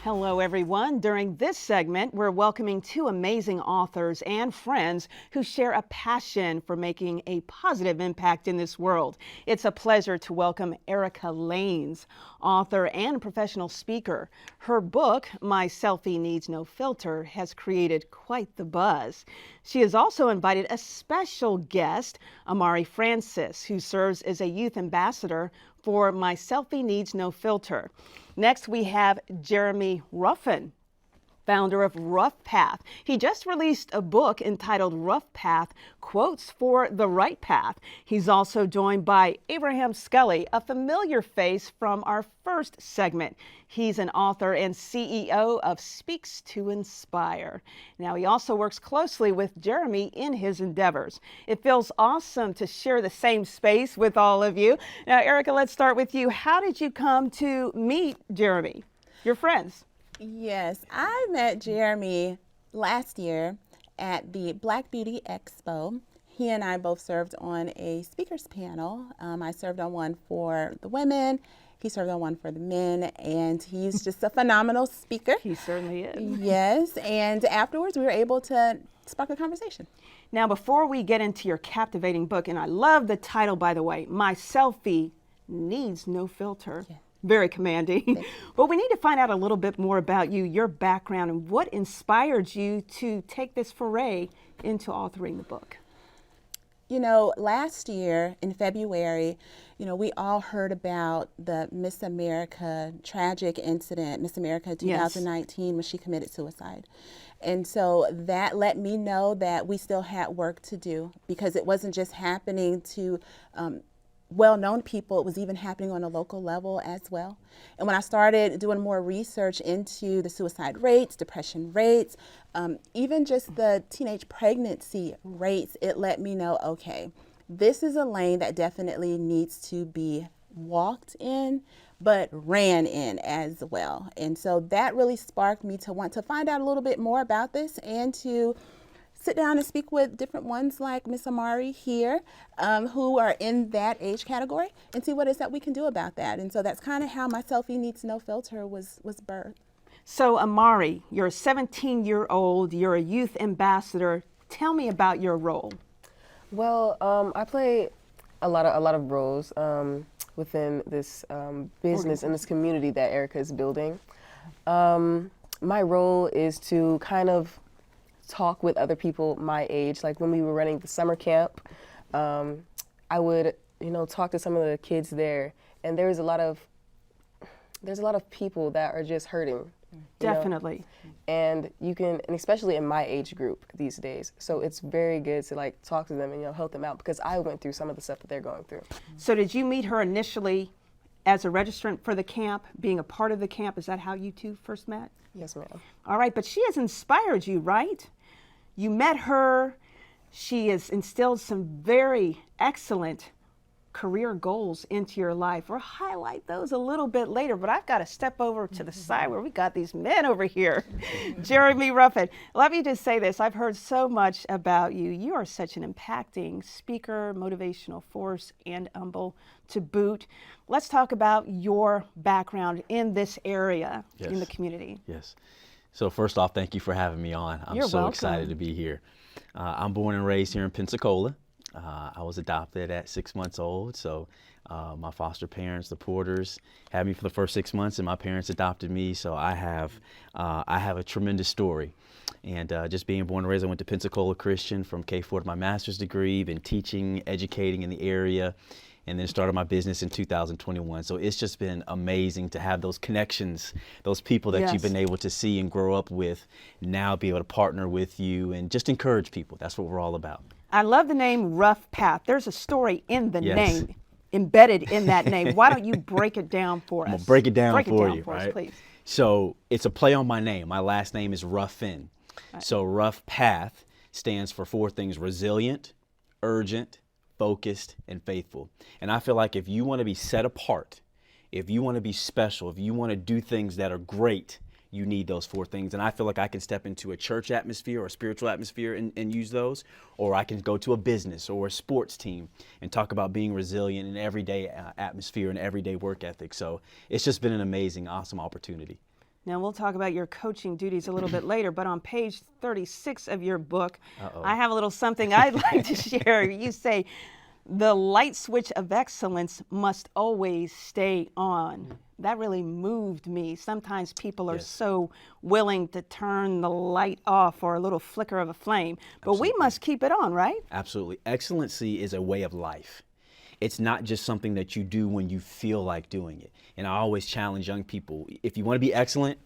Hello, everyone. During this segment, we're welcoming two amazing authors and friends who share a passion for making a positive impact in this world. It's a pleasure to welcome Erica Lanes, author and professional speaker. Her book, My Selfie Needs No Filter, has created quite the buzz. She has also invited a special guest, Amari Fran, who serves as a youth ambassador for My Selfie Needs No Filter. Next, we have Jeremy Ruffin, founder of Rough Path. He just released a book entitled Rough Path, Quotes for the Right Path. He's also joined by Abraham Sculley, a familiar face from our first segment. He's an author and CEO of Speaks to Inspire. Now, he also works closely with Jeremy in his endeavors. It feels awesome to share the same space with all of you. Now, Erica, let's start with you. How did you come to meet Jeremy? Your friends? Yes, I met Jeremy last year at the Black Beauty Expo. He and I both served on a speakers panel. I served on one for the women, he served on one for the men, and he's just a phenomenal speaker. He certainly is. Yes, and afterwards we were able to spark a conversation. Now, before we get into your captivating book, and I love the title, by the way, My Selfie Needs No Filter. Yeah. Very commanding. But we need to find out a little bit more about you, your background, and what inspired you to take this foray into authoring the book. You know, last year in February, we all heard about the Miss America tragic incident, Miss America 2019, yes, when she committed suicide. And so that let me know that we still had work to do, because it wasn't just happening to well-known people, it was even happening on a local level as well. And when I started doing more research into the suicide rates, depression rates, even just the teenage pregnancy rates, it let me know, okay, this is a lane that definitely needs to be walked in, but ran in as well. And so that really sparked me to want to find out a little bit more about this and to sit down and speak with different ones like Miss Amari here, who are in that age category, and see what it is that we can do about that. And so that's kind of how My Selfie Needs No Filter was birthed. So Amari, you're a 17-year-old, you're a youth ambassador. Tell me about your role. Well, I play a lot of roles within this business and this community that Erica is building. My role is to kind of talk with other people my age. Like when we were running the summer camp, I would, talk to some of the kids there, and there's a lot of people that are just hurting. Definitely. And and especially in my age group these days. So it's very good to talk to them and help them out, because I went through some of the stuff that they're going through. So did you meet her initially as a registrant for the camp, being a part of the camp? Is that how you two first met? Yes, ma'am. All right, but she has inspired you, right? You met her, she has instilled some very excellent career goals into your life. We'll highlight those a little bit later, but I've got to step over to the side where we got these men over here. Jeremy Ruffin, let me just say this. I've heard so much about you. You are such an impacting speaker, motivational force, and humble to boot. Let's talk about your background in this area, in the community. Yes. So first off, thank you for having me on. I'm You're so welcome. excited to be here. I'm born and raised here in Pensacola. I was adopted at 6 months old. So my foster parents, the Porters, had me for the first 6 months, and my parents adopted me. So I have a tremendous story. And just being born and raised, I went to Pensacola Christian from K-4 to my master's degree, been teaching, educating in the area, and then started my business in 2021. So it's just been amazing to have those connections, those people that you've been able to see and grow up with, now be able to partner with you and just encourage people. That's what we're all about. I love the name Rough Path. There's a story in the name, embedded in that name. Why don't you break it down for us? I'm gonna break it down for you, for us, right? please. So it's a play on my name. My last name is Ruffin. Right. So Rough Path stands for 4 things: resilient, urgent, focused, and faithful. And I feel like if you want to be set apart, if you want to be special, if you want to do things that are great, you need those 4 things. And I feel like I can step into a church atmosphere or a spiritual atmosphere and use those, or I can go to a business or a sports team and talk about being resilient in everyday atmosphere and everyday work ethic. So it's just been an amazing, awesome opportunity. Now, we'll talk about your coaching duties a little bit later, but on page 36 of your book, I have a little something I'd like to share. You say, the light switch of excellence must always stay on. That really moved me. Sometimes people are so willing to turn the light off or a little flicker of a flame, but we must keep it on, right? Absolutely. Excellency is a way of life. It's not just something that you do when you feel like doing it. And I always challenge young people, if you want to be excellent,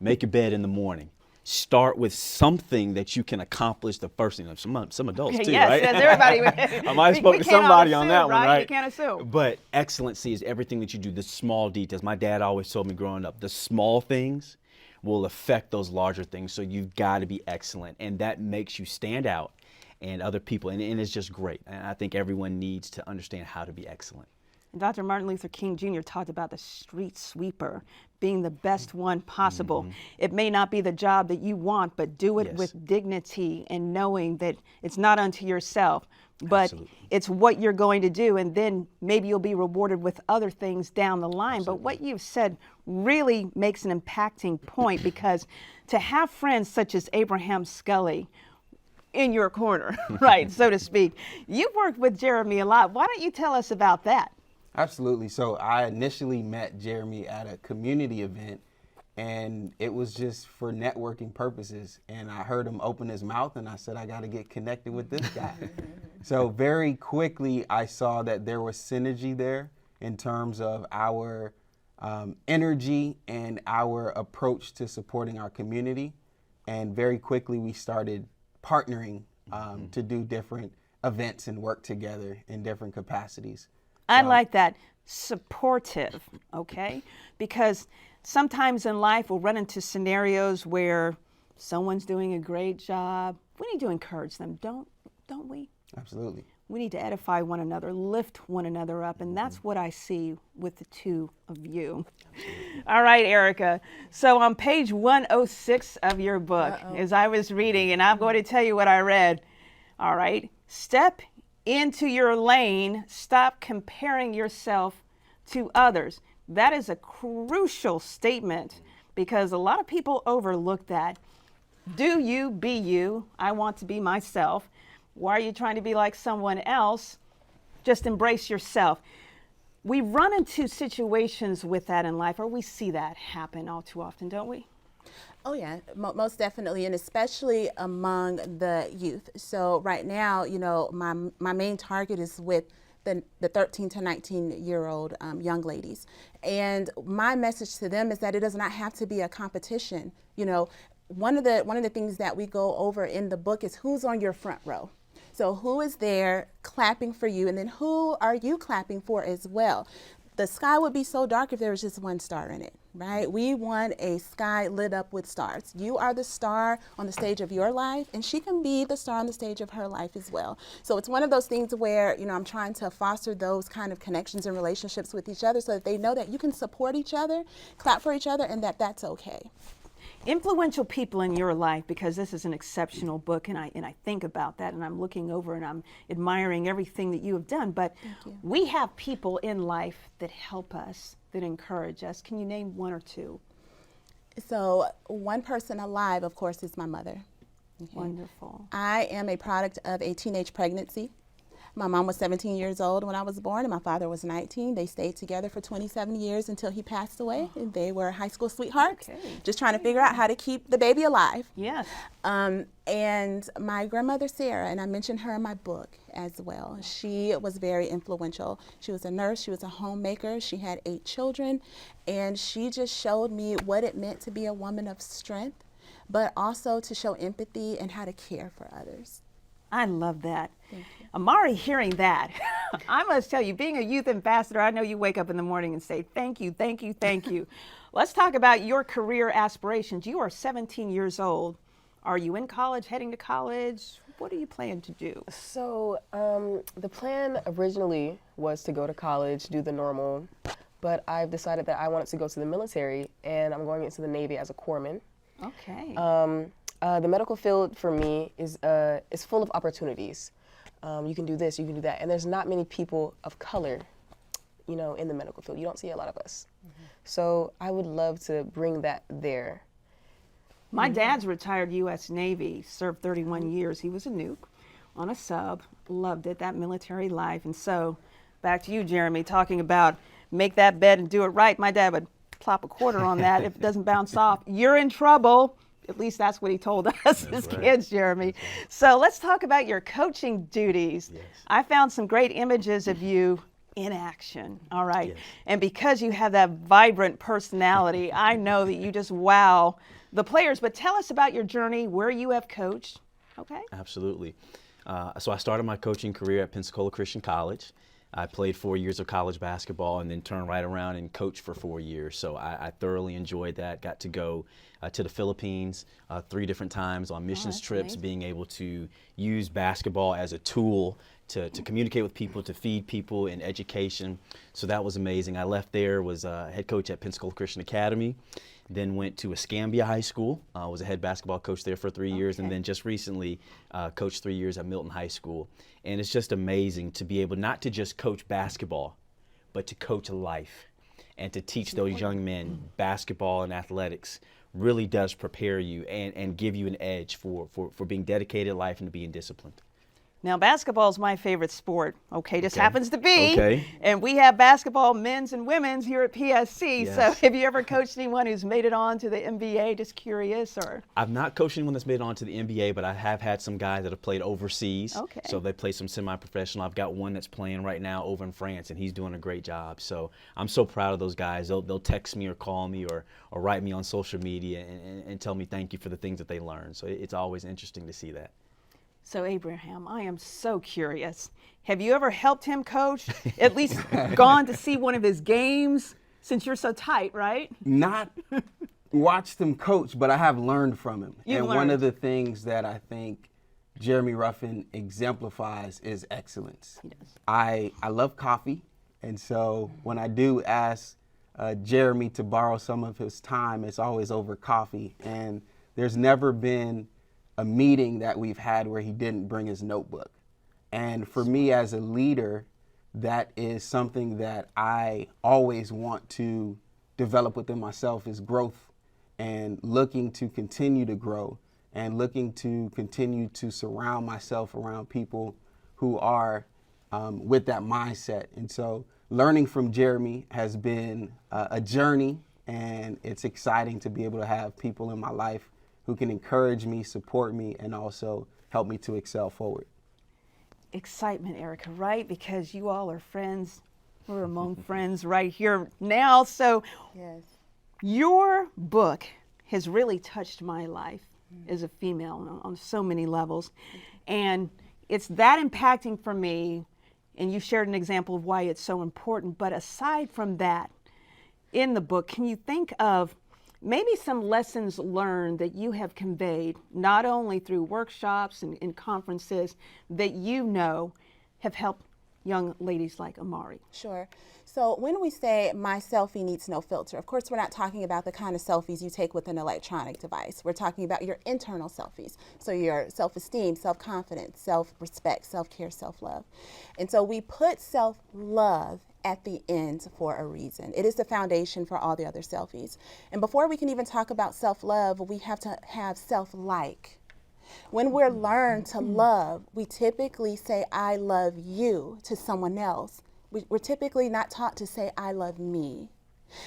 make your bed in the morning. Start with something that you can accomplish the first thing. Some adults too, yes, right? Yes, everybody. I might have spoken to somebody on that one, right? You can't assume. But excellency is everything that you do, the small details. My dad always told me growing up, the small things will affect those larger things. So you've got to be excellent. And that makes you stand out and other people. And it's just great. And I think everyone needs to understand how to be excellent. Dr. Martin Luther King Jr. talked about the street sweeper being the best one possible. It may not be the job that you want, but do it with dignity and knowing that it's not unto yourself, but it's what you're going to do. And then maybe you'll be rewarded with other things down the line. But what you've said really makes an impacting point, because to have friends such as Abraham Sculley in your corner, right, so to speak, you've worked with Jeremy a lot. Why don't you tell us about that? Absolutely. So I initially met Jeremy at a community event, and it was just for networking purposes. And I heard him open his mouth, and I said, I got to get connected with this guy. So very quickly, I saw that there was synergy there in terms of our energy and our approach to supporting our community. And very quickly, we started partnering to do different events and work together in different capacities. I like that, supportive, okay? Because sometimes in life we'll run into scenarios where someone's doing a great job. We need to encourage them, don't we? Absolutely. We need to edify one another, lift one another up, and that's what I see with the two of you. All right, Erica. So on page 106 of your book, as I was reading, and I'm going to tell you what I read, all right, step into your lane, stop comparing yourself to others. That is a crucial statement, because a lot of people overlook that. Do you, be you. I want to be myself. Why are you trying to be like someone else? Just embrace yourself. We run into situations with that in life, or we see that happen all too often, don't we? Oh yeah, most definitely, and especially among the youth. So right now, you know, my main target is with the 13 to 19-year-old young ladies. And my message to them is that it does not have to be a competition. You know, one of the things that we go over in the book is who's on your front row. So who is there clapping for you, and then who are you clapping for as well? The sky would be so dark if there was just one star in it, right? We want a sky lit up with stars. You are the star on the stage of your life, and she can be the star on the stage of her life as well. So it's one of those things where, you know, I'm trying to foster those kind of connections and relationships with each other so that they know that you can support each other, clap for each other, and that that's okay. Influential people in your life, because this is an exceptional book, and I think about that, and I'm looking over and I'm admiring everything that you have done, but we have people in life that help us, that encourage us. Can you name one or two? So one person alive, of course, is my mother. Okay. Wonderful. I am a product of a teenage pregnancy. My mom was 17 years old when I was born, and my father was 19. They stayed together for 27 years until he passed away, and they were high school sweethearts, just trying to figure out how to keep the baby alive. Yes. And my grandmother, Sarah, and I mentioned her in my book as well. She was very influential. She was a nurse, she was a homemaker, she had 8 children, and she just showed me what it meant to be a woman of strength, but also to show empathy and how to care for others. I love that. Amari, hearing that, I must tell you, being a youth ambassador, I know you wake up in the morning and say, thank you, thank you, thank you. Let's talk about your career aspirations. You are 17 years old. Are you in college, heading to college? What are you planning to do? So the plan originally was to go to college, do the normal, but I've decided that I wanted to go to the military, and I'm going into the Navy as a corpsman. Okay. The medical field for me is full of opportunities. You can do this, you can do that, and there's not many people of color you know, in the medical field. You don't see a lot of us. So I would love to bring that there. My dad's retired U.S. Navy, served 31 years. He was a nuke on a sub, loved it, that military life. And so back to you, Jeremy, talking about make that bed and do it right. My dad would plop a quarter on that. If it doesn't bounce off, you're in trouble. At least that's what he told us as kids, Jeremy. So let's talk about your coaching duties. Yes. I found some great images of you in action, all right? Yes. And because you have that vibrant personality, I know that you just wow the players. But tell us about your journey, where you have coached, okay? Absolutely. So I started my coaching career at Pensacola Christian College. I played 4 years of college basketball and then turned right around and coached for 4 years. So I thoroughly enjoyed that. Got to go to the Philippines 3 different times on missions trips, amazing. being able to use basketball as a tool to communicate with people, to feed people in education. So that was amazing. I left there, was head coach at Pensacola Christian Academy, then went to Escambia High School, was a head basketball coach there for 3 years, and then just recently coached 3 years at Milton High School. And it's just amazing to be able not to just coach basketball, but to coach life and to teach those young men basketball and athletics really does prepare you and give you an edge for being dedicated in life and to being disciplined. Now, basketball is my favorite sport, okay? Just happens to be. Okay. And we have basketball, men's and women's, here at PSC. Yes. So have you ever coached anyone who's made it on to the NBA? Just curious, or? I've not coached anyone that's made it on to the NBA, but I have had some guys that have played overseas. Okay. So they play some semi-professional. I've got one that's playing right now over in France, and he's doing a great job. So I'm so proud of those guys. They'll text me or call me or write me on social media and tell me thank you for the things that they learned. So it's always interesting to see that. So Abraham, I am so curious. Have you ever helped him coach? At least gone to see one of his games, since you're so tight, right? Not watched him coach, but I have learned from him. You've One of learned. the things that I think Jeremy Ruffin exemplifies is excellence. He does. I love coffee, and so when I do ask Jeremy to borrow some of his time, it's always over coffee. And there's never been a meeting that we've had where he didn't bring his notebook. And for me as a leader, that is something that I always want to develop within myself, is growth and looking to continue to grow and looking to continue to surround myself around people who are with that mindset. And so learning from Jeremy has been a journey, and it's exciting to be able to have people in my life who can encourage me, support me, and also help me to excel forward. Excitement, Erica, right? Because you all are friends. We're among friends right here now. So Yes. your book has really touched my life as a female on so many levels. And it's that impacting for me. And you shared an example of why it's so important. But aside from that, in the book, can you think of maybe some lessons learned that you have conveyed, not only through workshops and conferences, that you know have helped young ladies like Amari? Sure. So when we say my selfie needs no filter, of course, we're not talking about the kind of selfies you take with an electronic device. We're talking about your internal selfies. So your self-esteem, self-confidence, self-respect, self-care, self-love. And so we put self-love at the end for a reason. It is the foundation for all the other selfies. And before we can even talk about self-love, we have to have self-like. When we're learned to love, we typically say, I love you to someone else. We're typically not taught to say, I love me.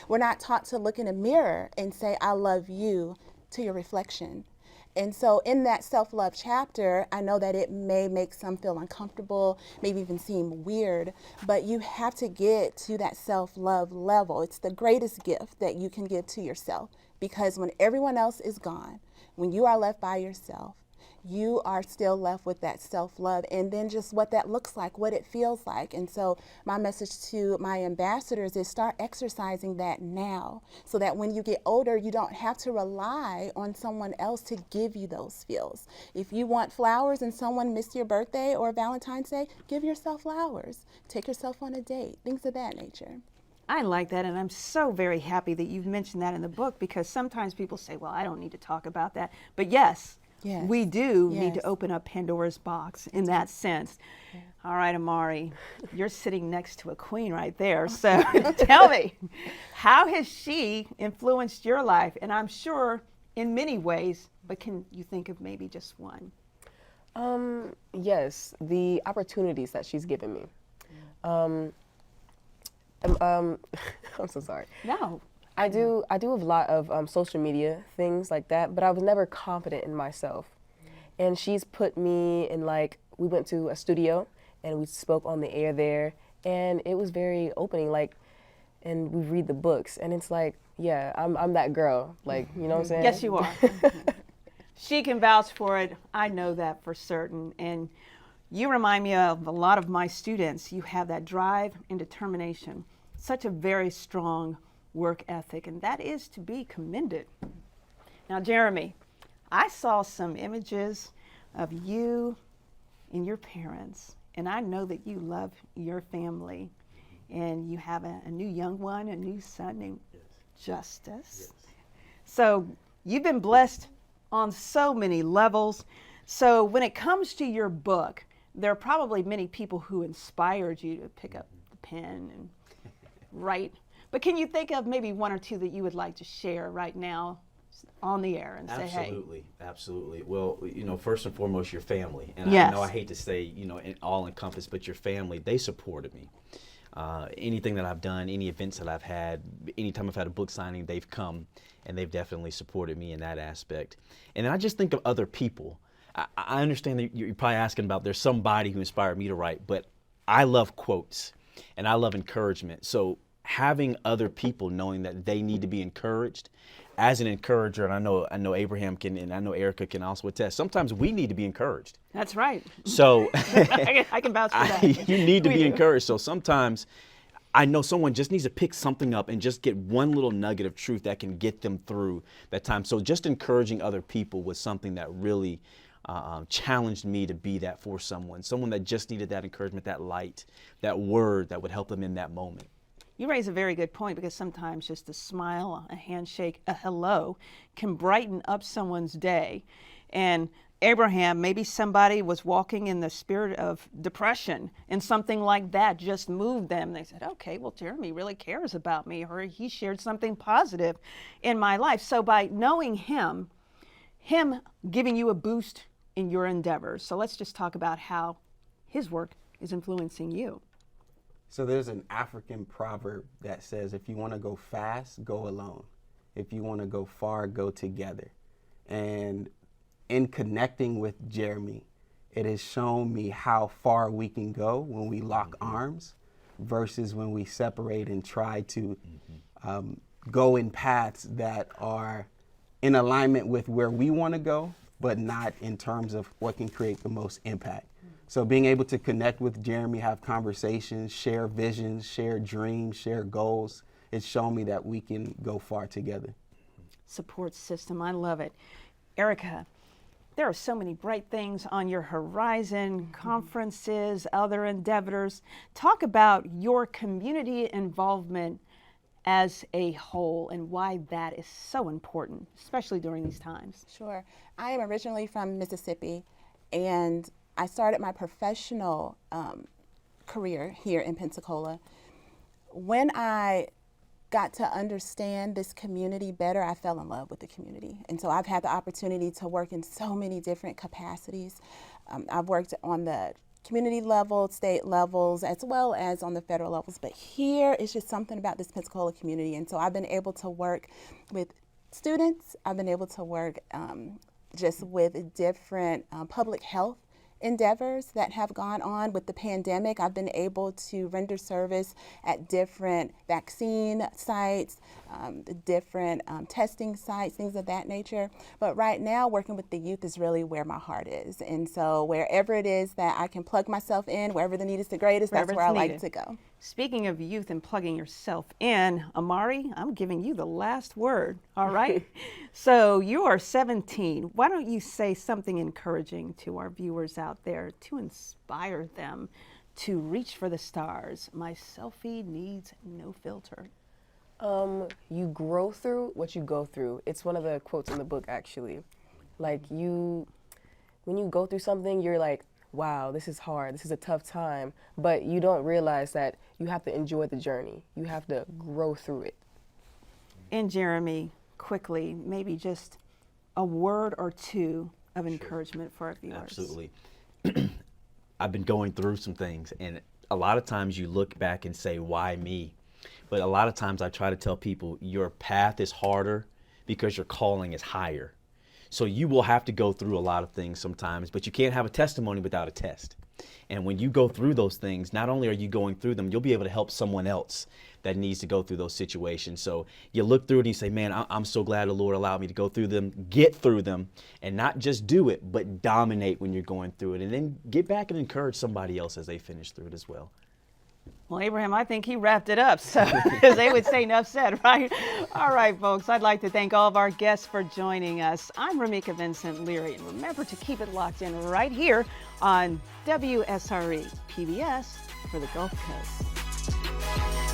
We're not taught to look in a mirror and say, I love you to your reflection. And so in that self-love chapter, I know that it may make some feel uncomfortable, maybe even seem weird, but you have to get to that self-love level. It's the greatest gift that you can give to yourself, because when everyone else is gone, when you are left by yourself, you are still left with that self-love, and then just what that looks like, what it feels like. And so my message to my ambassadors is start exercising that now, so that when you get older, you don't have to rely on someone else to give you those feels. If you want flowers and someone missed your birthday or Valentine's Day, give yourself flowers. Take yourself on a date, things of that nature. I like that, and I'm so very happy that you've mentioned that in the book, because sometimes people say, well, I don't need to talk about that. But yes, Yes. we do need to Yes. open up Pandora's box in that sense. All right, Amari, you're sitting next to a queen right there. So tell me, how has she influenced your life? And I'm sure in many ways, but can you think of maybe just one? Yes, the opportunities that she's given me. I'm so sorry. No. I do a lot of social media things like that, but I was never confident in myself. And she's put me in, like, we went to a studio and we spoke on the air there, and it was very opening, like, and we read the books, and it's like, yeah, I'm that girl, like, you know what I'm saying? Yes, you are. She can vouch for it. I know that for certain. And you remind me of a lot of my students. You have that drive and determination, such a very strong work ethic, and that is to be commended. Now, Jeremy, I saw some images of you and your parents, and I know that you love your family, and you have a new young one, a new son named Justice. So you've been blessed on so many levels. So when it comes to your book, there are probably many people who inspired you to pick up the pen and write. But can you think of maybe one or two that you would like to share right now on the air and say, hey? Absolutely, absolutely. Well, you know, first and foremost, your family. And Yes. I know I hate to say, you know, all encompassed, but your family, they supported me. Anything that I've done, any events that I've had, anytime I've had a book signing, they've come and they've definitely supported me in that aspect. And then I just think of other people. I understand that you're probably asking about there's somebody who inspired me to write, but I love quotes and I love encouragement. So having other people knowing that they need to be encouraged as an encourager, and I know Abraham can, and I know Erica can also attest, sometimes we need to be encouraged. That's right. So I can vouch for that. You need to We be do. encouraged. So sometimes I know someone just needs to pick something up and just get one little nugget of truth that can get them through that time. So just encouraging other people was something that really challenged me to be that for someone that just needed that encouragement, that light, that word that would help them in that moment. You raise a very good point, because sometimes just a smile, a handshake, a hello can brighten up someone's day. And Abraham, maybe somebody was walking in the spirit of depression and something like that just moved them. They said, okay, well, Jeremy really cares about me, or he shared something positive in my life. So by knowing him giving you a boost in your endeavors. So let's just talk about how his work is influencing you. So there's an African proverb that says, if you want to go fast, go alone. If you want to go far, go together. And in connecting with Jeremy, it has shown me how far we can go when we lock arms versus when we separate and try to go in paths that are in alignment with where we want to go, but not in terms of what can create the most impact. So being able to connect with Jeremy, have conversations, share visions, share dreams, share goals, it's shown me that we can go far together. Support system, I love it. Erica, there are so many bright things on your horizon, conferences, other endeavors. Talk about your community involvement as a whole and why that is so important, especially during these times. Sure. I am originally from Mississippi, and I started my professional career here in Pensacola. When I got to understand this community better, I fell in love with the community. And so I've had the opportunity to work in so many different capacities. I've worked on the community level, state levels, as well as on the federal levels. But here is just something about this Pensacola community. And so I've been able to work with students. I've been able to work just with different public health endeavors that have gone on with the pandemic. I've been able to render service at different vaccine sites, different testing sites, things of that nature. But right now, working with the youth is really where my heart is. And so wherever it is that I can plug myself in, wherever the need is the greatest, that's where I like to go. Speaking of youth and plugging yourself in, Amari, I'm giving you the last word, all right? So you are 17. Why don't you say something encouraging to our viewers out there to inspire them to reach for the stars? My selfie needs no filter. You grow through what you go through. It's one of the quotes in the book, actually. Like when you go through something, you're like, wow, this is hard, this is a tough time, but you don't realize that you have to enjoy the journey. You have to grow through it. And Jeremy, quickly, maybe just a word or two of encouragement for our viewers. Absolutely. I've been going through some things, and a lot of times you look back and say, why me? But a lot of times I try to tell people your path is harder because your calling is higher. So you will have to go through a lot of things sometimes, but you can't have a testimony without a test. And when you go through those things, not only are you going through them, you'll be able to help someone else that needs to go through those situations. So you look through it and you say, man, I'm so glad the Lord allowed me to go through them, get through them, and not just do it, but dominate when you're going through it. And then get back and encourage somebody else as they finish through it as well. Well, Abraham, I think he wrapped it up. So, as they would say, enough said, right? All right, folks, I'd like to thank all of our guests for joining us. I'm Rameca Vincent Leary, and remember to keep it locked in right here on WSRE PBS for the Gulf Coast.